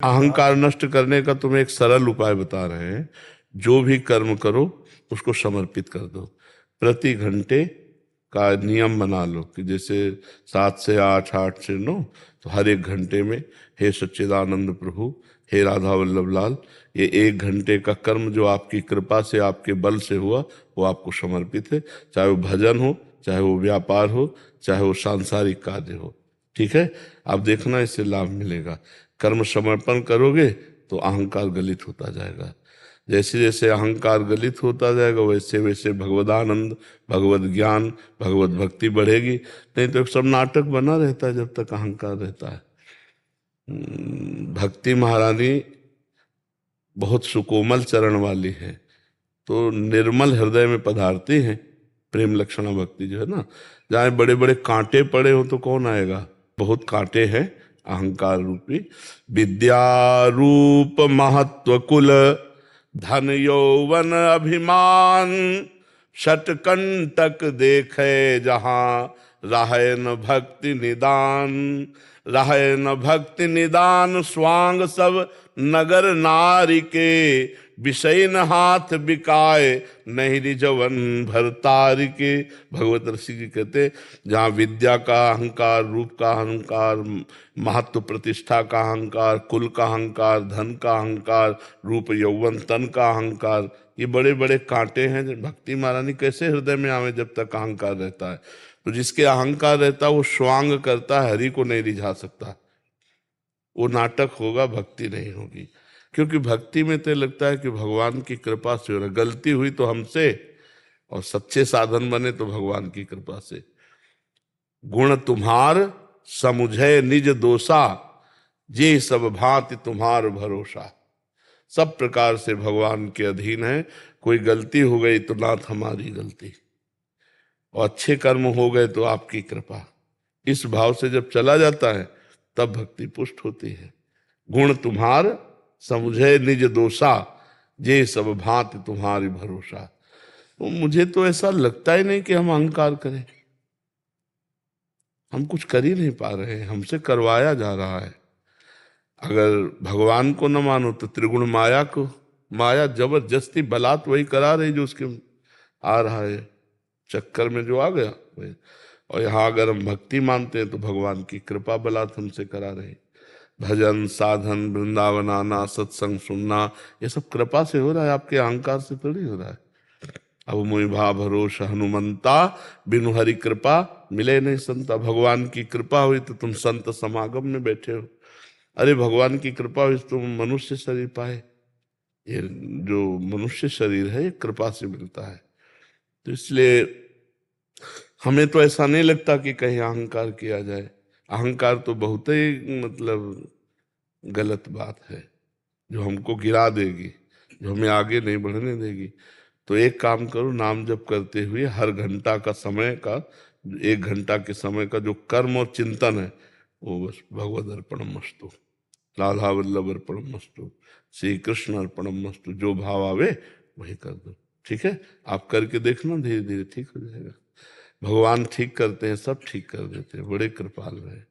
अहंकार नष्ट करने का तुम्हें एक सरल उपाय बता रहे हैं। जो भी कर्म करो उसको समर्पित कर दो। प्रति घंटे का नियम बना लो कि जैसे 7 से 8, 8 से 9, तो हर एक घंटे में हे सच्चिदानंद प्रभु, हे राधा वल्लभ लाल, ये 1 घंटे का कर्म जो आपकी कृपा से आपके बल से हुआ वो आपको समर्पित है। चाहे वो भजन हो, चाहे वो व्यापार हो, चाहे वो सांसारिक कार्य हो। ठीक है, आप देखना इससे लाभ मिलेगा। कर्म समर्पण करोगे तो अहंकार गलित होता जाएगा। जैसे जैसे अहंकार गलित होता जाएगा वैसे वैसे भगवदानंद, भगवत ज्ञान, भगवत भक्ति बढ़ेगी। नहीं तो सब नाटक बना रहता है जब तक अहंकार रहता है। भक्ति महारानी बहुत सुकोमल चरण वाली है, तो निर्मल हृदय में पधारती हैं। प्रेम लक्षणा भक्ति जो है ना, जहाँ बड़े बड़े कांटे पड़े हो तो कौन आएगा। बहुत कांटे हैं अहंकार रूपी। विद्या रूप महत्व कुल, धन यौवन अभिमान, षटकंटक देखे जहां, राहे न भक्ति निदान। राहे न भक्ति निदान स्वांग सब नगर नारी के, विषय न हाथ बिकाए नहीं रिजवन भरतारी के। भगवत ऋषि जी कहते जहाँ विद्या का अहंकार, रूप का अहंकार, महत्व प्रतिष्ठा का अहंकार, कुल का अहंकार, धन का अहंकार, रूप यौवन तन का अहंकार, ये बड़े बड़े कांटे हैं। भक्ति महारानी कैसे हृदय में आवे जब तक अहंकार रहता है। तो जिसके अहंकार रहता है वो स्वांग करता है, हरि को नहीं रिझा सकता। वो नाटक होगा, भक्ति नहीं होगी। क्योंकि भक्ति में तो लगता है कि भगवान की कृपा से हो रहा, गलती हुई तो हमसे, और सच्चे साधन बने तो भगवान की कृपा से। गुण तुम्हार समुझे निज दोषा, जे सब भांति तुम्हार भरोसा। सब प्रकार से भगवान के अधीन है। कोई गलती हो गई तो नाथ हमारी गलती, और अच्छे कर्म हो गए तो आपकी कृपा। इस भाव से जब चला जाता है तब भक्ति पुष्ट होती है। गुण तुम्हार समुझे निज दोषा, जे सब भांति तुम्हारी भरोसा। तो मुझे तो ऐसा लगता ही नहीं कि हम अहंकार करें। हम कुछ कर ही नहीं पा रहे हैं, हमसे करवाया जा रहा है। अगर भगवान को न मानो तो त्रिगुण माया को, माया जबरदस्ती बलात् वही करा रही जो उसके आ रहा है, चक्कर में जो आ गया वही। और यहाँ अगर हम भक्ति मानते हैं तो भगवान की कृपा बलात् हमसे करा रहे। भजन साधन, वृंदावन आना, सत्संग सुनना, ये सब कृपा से हो रहा है, आपके अहंकार से थोड़ी हो रहा है। अब मोहि भा भरोस हनुमंता, बिनु हरि कृपा मिले नहीं संता। भगवान की कृपा हुई तो तुम संत समागम में बैठे हो। अरे भगवान की कृपा हुई तो तुम मनुष्य शरीर पाए। ये जो मनुष्य शरीर है ये कृपा से मिलता है। तो इसलिए हमें तो ऐसा नहीं लगता कि कहीं अहंकार किया जाए। अहंकार तो बहुत ही मतलब गलत बात है, जो हमको गिरा देगी, जो हमें आगे नहीं बढ़ने देगी। तो एक काम करो, नाम जप करते हुए हर घंटा का समय का, 1 घंटा के समय का जो कर्म और चिंतन है वो बस भगवद अर्पणम मस्तु, राधा वल्लभ अर्पणम मस्तु, श्री कृष्ण अर्पणम मस्तु, जो भाव आवे वही कर दो। ठीक है, आप करके देखना, धीरे धीरे ठीक हो जाएगा। भगवान ठीक करते हैं, सब ठीक कर देते हैं, बड़े कृपाल रहे।